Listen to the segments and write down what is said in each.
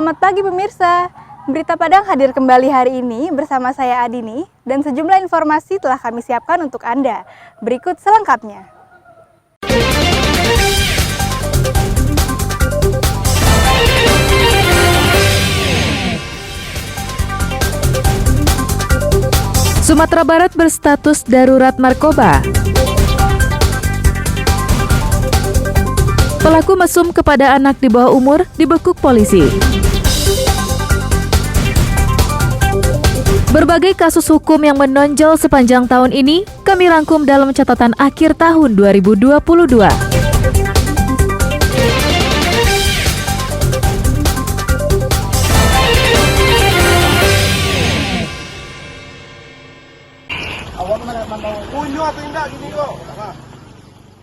Selamat pagi pemirsa. Berita Padang hadir kembali hari ini bersama saya Adini dan sejumlah informasi telah kami siapkan untuk Anda. Berikut selengkapnya. Sumatera Barat berstatus darurat narkoba. Pelaku mesum kepada anak di bawah umur dibekuk polisi. Berbagai kasus hukum yang menonjol sepanjang tahun ini kami rangkum dalam catatan akhir tahun 2022.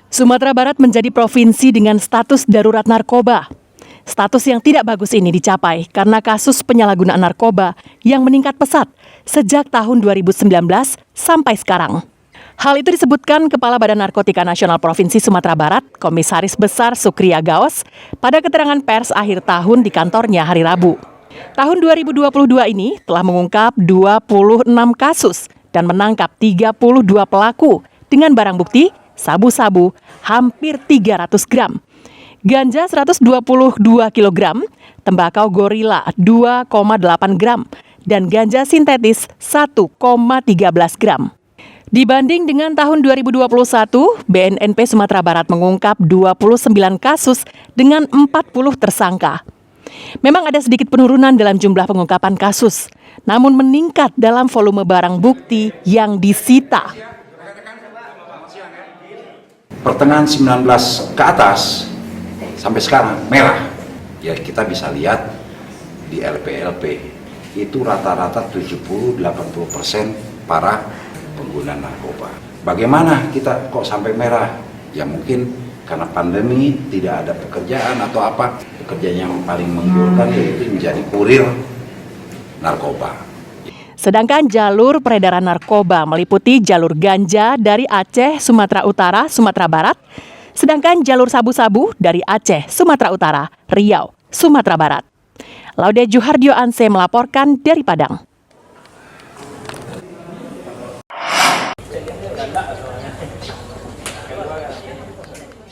Sumatera Barat menjadi provinsi dengan status darurat narkoba. Status yang tidak bagus ini dicapai karena kasus penyalahgunaan narkoba yang meningkat pesat sejak tahun 2019 sampai sekarang. Hal itu disebutkan Kepala Badan Narkotika Nasional Provinsi Sumatera Barat, Komisaris Besar Sukriya Gaos, pada keterangan pers akhir tahun di kantornya hari Rabu. Tahun 2022 ini telah mengungkap 26 kasus dan menangkap 32 pelaku dengan barang bukti sabu-sabu hampir 300 gram, ganja 122 kg, tembakau gorila 2,8 gram, dan ganja sintetis 1,13 gram. Dibanding dengan tahun 2021, BNNP Sumatera Barat mengungkap 29 kasus dengan 40 tersangka. Memang ada sedikit penurunan dalam jumlah pengungkapan kasus, namun meningkat dalam volume barang bukti yang disita. Pertengahan 19 ke atas sampai sekarang merah. Ya kita bisa lihat di LP itu rata-rata 70-80% para pengguna narkoba. Bagaimana kita kok sampai merah? Ya mungkin karena pandemi tidak ada pekerjaan atau apa. Pekerjaan yang paling menggiurkan yaitu menjadi kurir narkoba. Sedangkan jalur peredaran narkoba meliputi jalur ganja dari Aceh, Sumatera Utara, Sumatera Barat, sedangkan jalur sabu-sabu dari Aceh, Sumatera Utara, Riau, Sumatera Barat. Laude Juhardio Anse melaporkan dari Padang.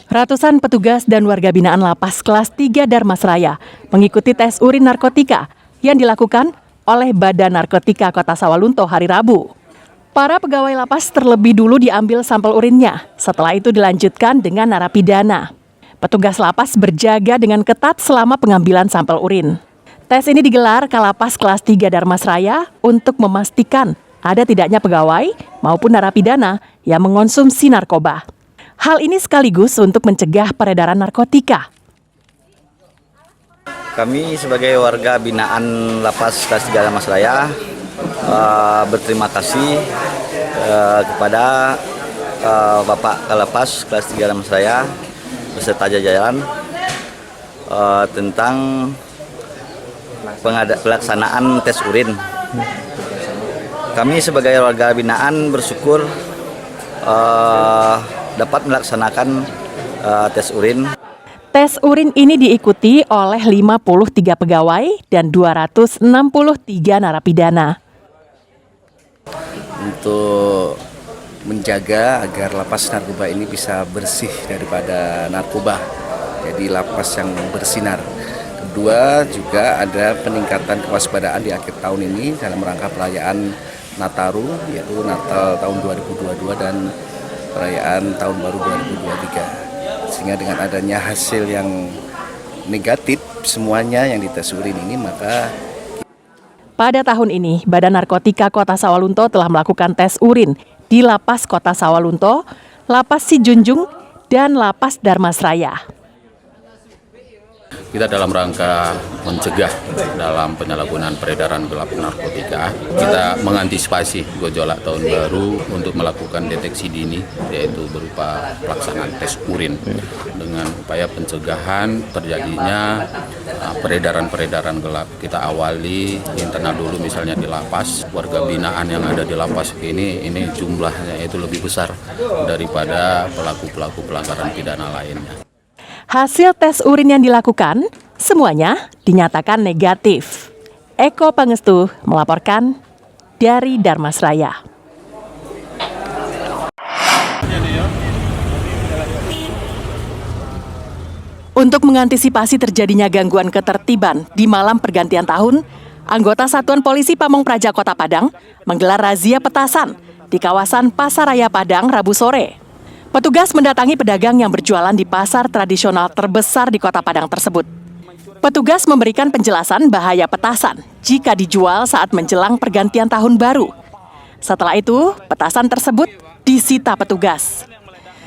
Ratusan petugas dan warga binaan Lapas Kelas 3 Darmasraya mengikuti tes urin narkotika yang dilakukan oleh Badan Narkotika Kota Sawalunto hari Rabu. Para pegawai lapas terlebih dulu diambil sampel urinnya, setelah itu dilanjutkan dengan narapidana. Petugas lapas berjaga dengan ketat selama pengambilan sampel urin. Tes ini digelar Kalapas Kelas 3 Darmasraya untuk memastikan ada tidaknya pegawai maupun narapidana yang mengonsumsi narkoba. Hal ini sekaligus untuk mencegah peredaran narkotika. Kami sebagai warga binaan Lapas Kelas 3 Darmasraya berterima kasih kepada Bapak Kalapas Kelas 3 Darmasraya beserta jajaran tentang pelaksanaan tes urin. Kami sebagai warga binaan bersyukur dapat melaksanakan tes urin. Tes urin ini diikuti oleh 53 pegawai dan 263 narapidana. Untuk menjaga agar lapas narkoba ini bisa bersih daripada narkoba, jadi lapas yang bersinar. Kedua, juga ada peningkatan kewaspadaan di akhir tahun ini dalam rangka perayaan Nataru, yaitu Natal tahun 2022 dan perayaan Tahun Baru 2023. Sehingga dengan adanya hasil yang negatif semuanya yang dites urin ini, maka pada tahun ini Badan Narkotika Kota Sawalunto telah melakukan tes urin di Lapas Kota Sawalunto, Lapas Sijunjung, dan Lapas Darmasraya. Kita dalam rangka mencegah dalam penyalahgunaan peredaran gelap narkotika, kita mengantisipasi gejolak tahun baru untuk melakukan deteksi dini, yaitu berupa pelaksanaan tes urin dengan upaya pencegahan terjadinya peredaran-peredaran gelap. Kita awali internal dulu, misalnya di lapas, warga binaan yang ada di lapas ini jumlahnya itu lebih besar daripada pelaku-pelaku pelanggaran pidana lainnya. Hasil tes urin yang dilakukan, semuanya dinyatakan negatif. Eko Pangestu melaporkan dari Dharmasraya. Untuk mengantisipasi terjadinya gangguan ketertiban di malam pergantian tahun, anggota Satuan Polisi Pamong Praja Kota Padang menggelar razia petasan di kawasan Pasaraya Padang Rabu sore. Petugas mendatangi pedagang yang berjualan di pasar tradisional terbesar di Kota Padang tersebut. Petugas memberikan penjelasan bahaya petasan jika dijual saat menjelang pergantian tahun baru. Setelah itu, petasan tersebut disita petugas.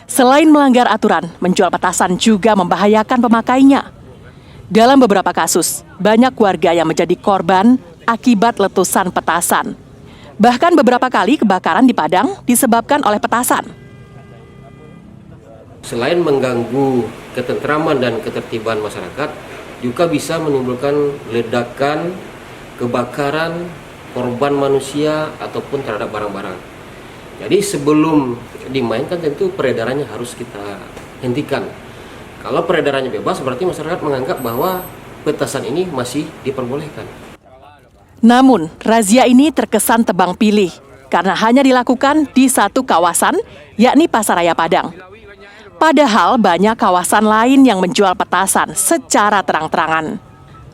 Selain melanggar aturan, menjual petasan juga membahayakan pemakainya. Dalam beberapa kasus, banyak warga yang menjadi korban akibat letusan petasan. Bahkan beberapa kali kebakaran di Padang disebabkan oleh petasan. Selain mengganggu ketentraman dan ketertiban masyarakat, juga bisa menimbulkan ledakan, kebakaran, korban manusia ataupun terhadap barang-barang. Jadi sebelum dimainkan tentu peredarannya harus kita hentikan. Kalau peredarannya bebas berarti masyarakat menganggap bahwa petasan ini masih diperbolehkan. Namun, razia ini terkesan tebang pilih karena hanya dilakukan di satu kawasan, yakni Pasaraya Padang. Padahal banyak kawasan lain yang menjual petasan secara terang-terangan.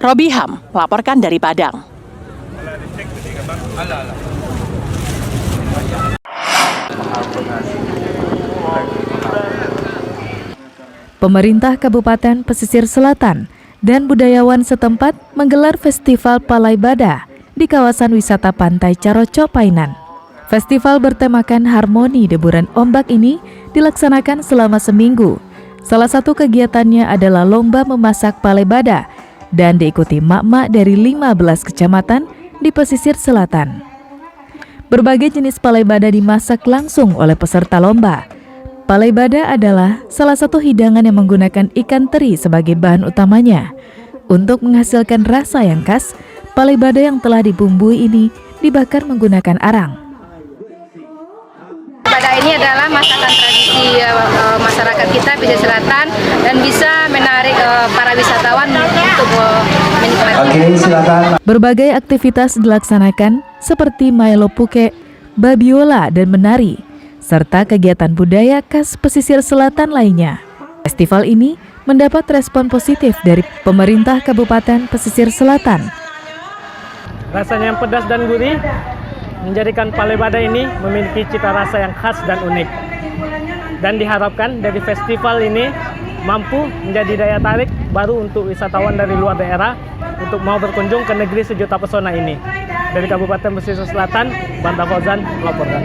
Robi Ham melaporkan dari Padang. Pemerintah Kabupaten Pesisir Selatan dan budayawan setempat menggelar Festival Palaibada di kawasan wisata Pantai Caroco Painan. Festival bertemakan harmoni deburan ombak ini dilaksanakan selama seminggu. Salah satu kegiatannya adalah lomba memasak palaibada dan diikuti mak-mak dari 15 kecamatan di pesisir selatan. Berbagai jenis palaibada dimasak langsung oleh peserta lomba. Palaibada adalah salah satu hidangan yang menggunakan ikan teri sebagai bahan utamanya. Untuk menghasilkan rasa yang khas, palaibada yang telah dibumbui ini dibakar menggunakan arang. Palaibada ini adalah masakan tradisi masyarakat kita pesisir selatan dan bisa menarik para wisatawan untuk menikmati. Berbagai aktivitas dilaksanakan seperti maelo puke, babiola dan menari, serta kegiatan budaya khas pesisir selatan lainnya. Festival ini mendapat respon positif dari pemerintah Kabupaten Pesisir Selatan. Rasanya yang pedas dan gurih menjadikan palaibada ini memiliki cita rasa yang khas dan unik. Dan diharapkan dari festival ini mampu menjadi daya tarik baru untuk wisatawan dari luar daerah untuk mau berkunjung ke negeri sejuta pesona ini. Dari Kabupaten Pesisir Selatan, Banta Fauzan melaporkan.